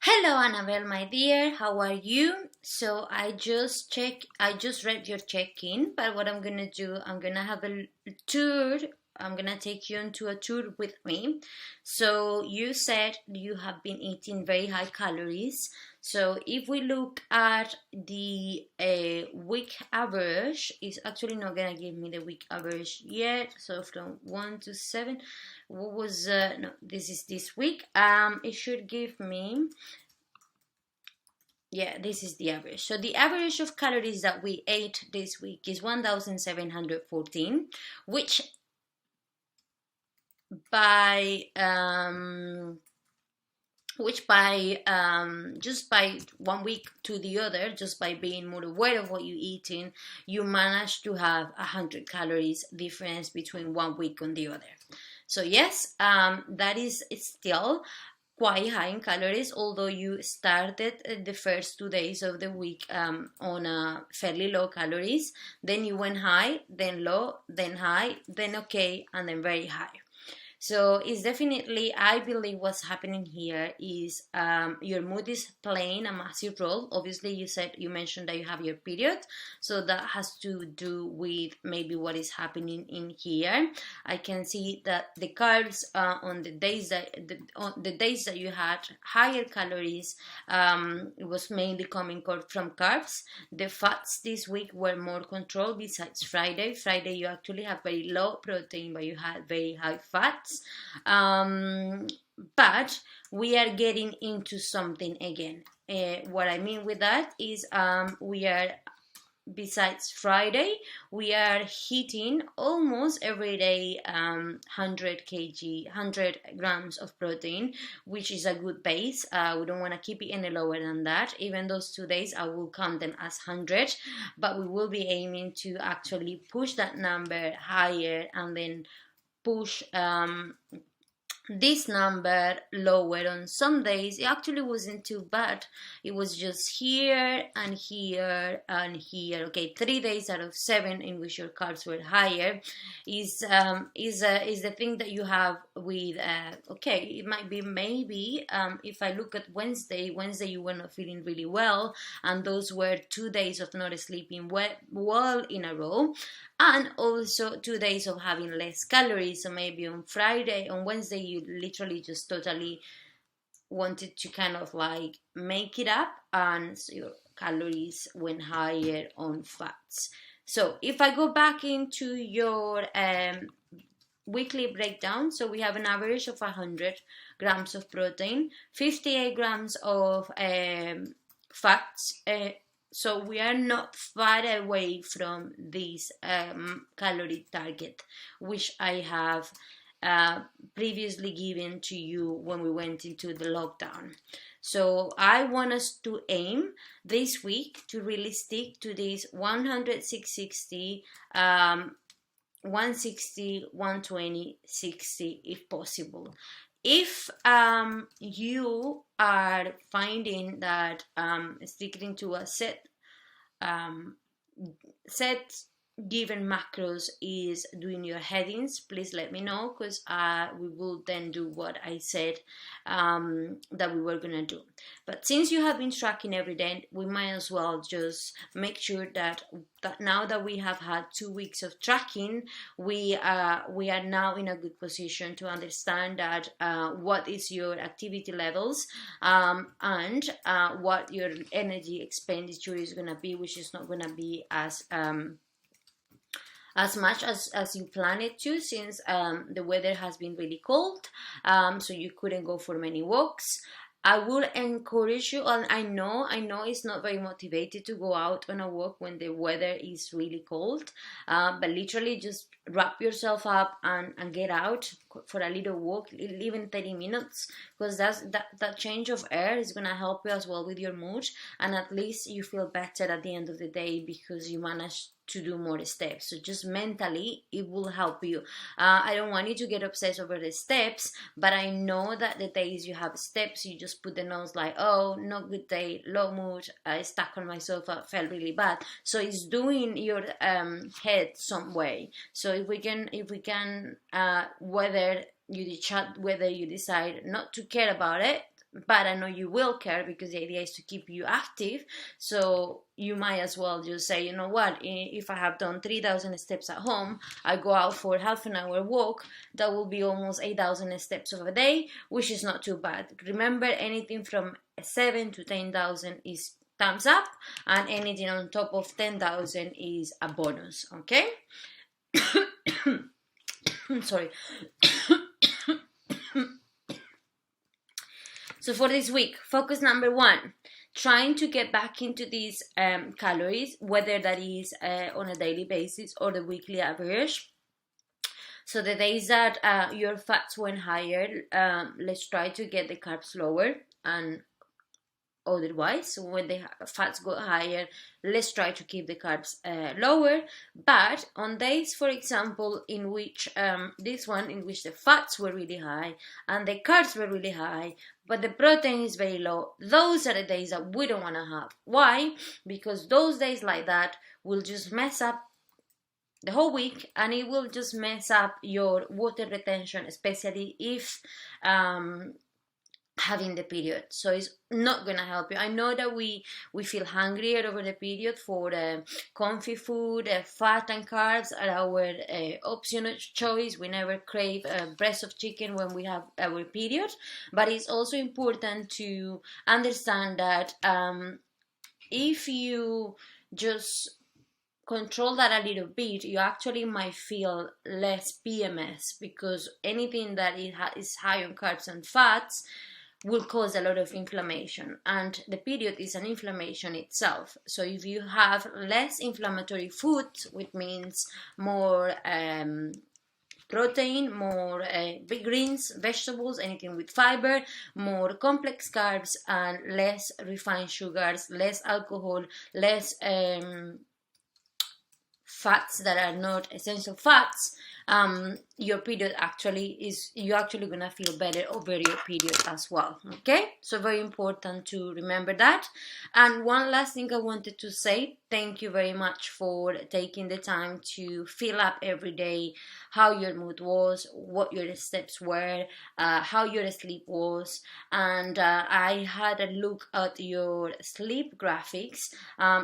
Hello, Annabelle, my dear. How are you? So I just read your check-in, but what I'm gonna do, I'm gonna have a tour. I'm gonna take you into a tour with me. So you said you have been eating very high calories. So if we look at the week average, it's actually not gonna give me the week average yet. So from 1 to 7, what was no? This is this week. It should give me, yeah, this is the average. So the average of calories that we ate this week is 1,714, which by just by 1 week to the other, just by being more aware of what you're eating, you manage to have 100 calories difference between 1 week and the other. So yes, that is still quite high in calories, although you started the first 2 days of the week on a fairly low calories. Then you went high, then low, then high, then okay, and then very high. So it's definitely, I believe what's happening here is your mood is playing a massive role. Obviously, you mentioned that you have your period, so that has to do with maybe what is happening in here. I can see that the carbs on the days that you had higher calories, it was mainly coming from carbs. The fats this week were more controlled. Besides Friday, you actually have very low protein, but you had very high fat. But we are getting into something again. What I mean with that is we are, besides Friday, we are hitting almost every day 100 grams of protein, which is a good base. We don't want to keep it any lower than that. Even those 2 days, I will count them as 100, but we will be aiming to actually push that number higher and then push this number lower on some days. It actually wasn't too bad. It was just here and here and here. Okay, 3 days out of 7 in which your carbs were higher is the thing that you have with okay, it might be maybe if I look at Wednesday you were not feeling really well, and those were 2 days of not sleeping well in a row, and also 2 days of having less calories. So maybe on Wednesday, you literally just totally wanted to kind of like make it up, and so your calories went higher on fats. So if I go back into your weekly breakdown, so we have an average of 100 grams of protein, 58 grams of fats. So we are not far away from this calorie target, which I have previously given to you when we went into the lockdown. So I want us to aim this week to really stick to this 100, 660, 160, 120, 60 if possible. If you are finding that sticking to a set given macros is doing your headings, please let me know, because we will then do what I said that we were gonna do. But since you have been tracking every day, we might as well just make sure that now that we have had 2 weeks of tracking, we are now in a good position to understand that what is your activity levels and what your energy expenditure is gonna be, which is not gonna be as much as you plan it to, since the weather has been really cold, so you couldn't go for many walks. I will encourage you, and I know it's not very motivated to go out on a walk when the weather is really cold, but literally just wrap yourself up and get out for a little walk, even 30 minutes, because that change of air is going to help you as well with your mood, and at least you feel better at the end of the day because you managed to do more steps. So just mentally it will help you. I don't want you to get obsessed over the steps, but I know that the days you have steps, you just put the notes like, oh, not good day, low mood, I stuck on my sofa, felt really bad. So it's doing your head some way. So if we can whether you decide not to care about it, but I know you will care because the idea is to keep you active. So you might as well just say, you know what, if I have done 3,000 steps at home, I go out for half an hour walk, that will be almost 8,000 steps of a day, which is not too bad. Remember, anything from 7 to 10,000 is thumbs up, and anything on top of 10,000 is a bonus. Okay. Sorry. So for this week, focus number 1, trying to get back into these calories, whether that is on a daily basis or the weekly average. So the days that your fats went higher, let's try to get the carbs lower, and otherwise when the fats go higher, let's try to keep the carbs lower. But on days, for example, in which this one in which the fats were really high and the carbs were really high but the protein is very low, those are the days that we don't want to have. Why? Because those days like that will just mess up the whole week, and it will just mess up your water retention, especially if having the period. So it's not gonna help you. I know that we feel hungrier over the period for comfy food, fat and carbs are our option of choice. We never crave a breast of chicken when we have our period, but it's also important to understand that if you just control that a little bit, you actually might feel less PMS, because anything that is high on carbs and fats will cause a lot of inflammation, and the period is an inflammation itself. So if you have less inflammatory food, which means more protein, more big greens, vegetables, anything with fiber, more complex carbs, and less refined sugars, less alcohol, less fats that are not essential fats, your period you're actually gonna feel better over your period as well. Okay, so very important to remember that. And one last thing I wanted to say, thank you very much for taking the time to fill up every day how your mood was, what your steps were, how your sleep was. And I had a look at your sleep graphics.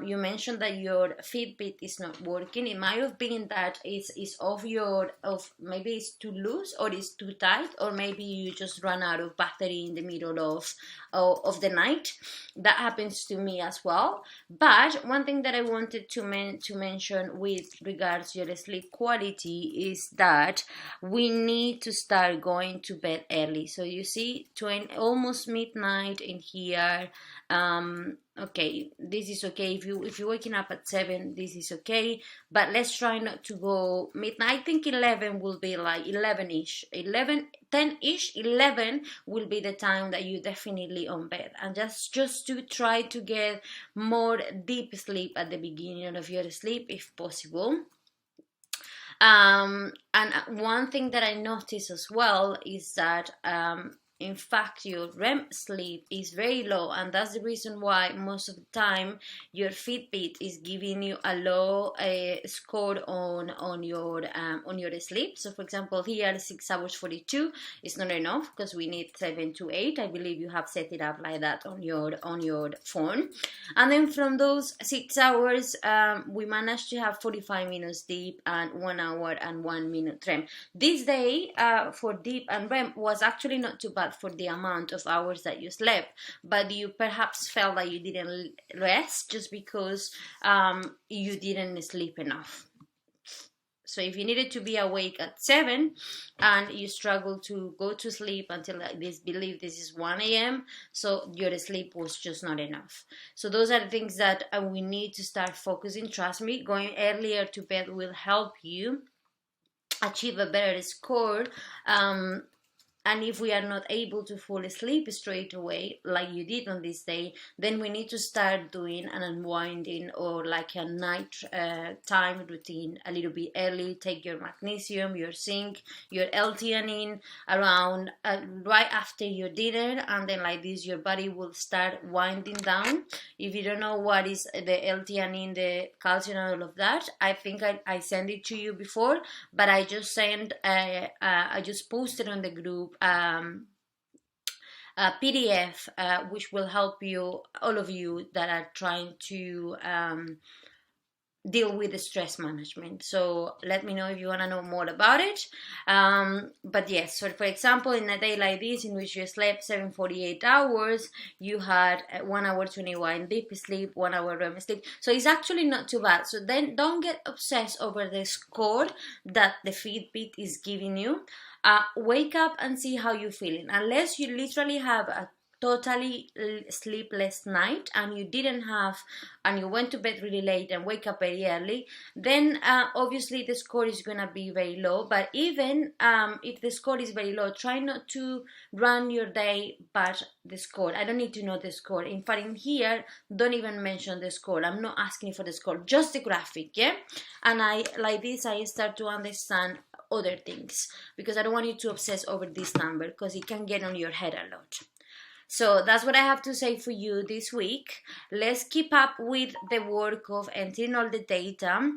You mentioned that your Fitbit is not working. It might have been that it's maybe it's too loose or it's too tight, or maybe you just run out of battery in the middle of the night. That happens to me as well. But one thing that I wanted to mention with regards to your sleep quality is that we need to start going to bed early. So you see, almost midnight in here. Okay, this is okay. If you're waking up at 7, this is okay. But let's try not to go midnight. I think 11 will be like 11-ish. 10-ish, 11 will be the time that you definitely on bed. And just to try to get more deep sleep at the beginning of your sleep if possible. And one thing that I noticed as well is that in fact your REM sleep is very low, and that's the reason why most of the time your Fitbit is giving you a low score on your sleep. So for example, here 6 hours 42 is not enough because we need 7 to 8. I believe you have set it up like that on your phone. And then from those 6 hours, we managed to have 45 minutes deep and 1 hour and 1 minute REM. This day for deep and REM was actually not too bad for the amount of hours that you slept, but you perhaps felt that you didn't rest just because you didn't sleep enough. So if you needed to be awake at 7 and you struggle to go to sleep until believe this is 1 a.m., so your sleep was just not enough. So those are the things that we need to start focusing. Trust me, going earlier to bed will help you achieve a better score. And if we are not able to fall asleep straight away, like you did on this day, then we need to start doing an unwinding or like a night time routine a little bit early. Take your magnesium, your zinc, your L-theanine around right after your dinner, and then like this your body will start winding down. If you don't know what is the L-theanine, the calcium, and all of that, I think I sent it to you before, but I just posted on the group PDF, which will help you, all of you that are trying to deal with the stress management. So let me know if you want to know more about it. But yes, so for example, in a day like this in which you slept 748 hours, you had 1 hour 21 deep sleep, 1 hour REM sleep, so it's actually not too bad. So then don't get obsessed over the score that the Fitbit is giving you. Wake up and see how you're feeling. Unless you literally have a totally sleepless night and you didn't have, and you went to bed really late and wake up very early, then obviously the score is gonna be very low. But even if the score is very low, try not to run your day by the score. I don't need to know the score. In fact, in here, don't even mention the score. I'm not asking for the score, just the graphic. Yeah, and I like this, I start to understand other things, because I don't want you to obsess over this number, because it can get on your head a lot. So that's what I have to say for you this week. Let's keep up with the work of entering all the data.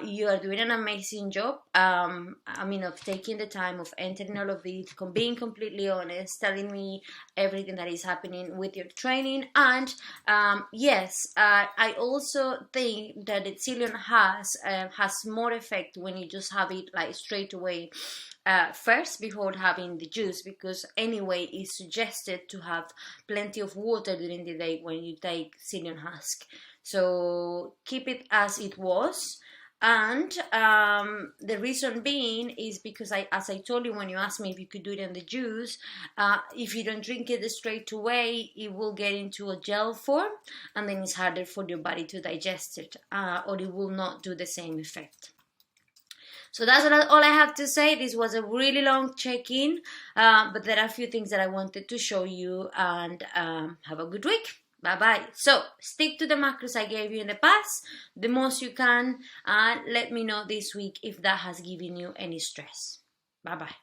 You are doing an amazing job. Of taking the time of entering all of this, being completely honest, telling me everything that is happening with your training. And yes, I also think that the Zillion has more effect when you just have it like straight away. First, before having the juice, because anyway it's suggested to have plenty of water during the day when you take psyllium husk. So keep it as it was. And the reason being is because as I told you when you asked me if you could do it in the juice, if you don't drink it straight away, it will get into a gel form, and then it's harder for your body to digest it, or it will not do the same effect. So that's all I have to say. This was a really long check-in, but there are a few things that I wanted to show you, and have a good week. Bye-bye. So stick to the macros I gave you in the past, the most you can, and let me know this week if that has given you any stress. Bye-bye.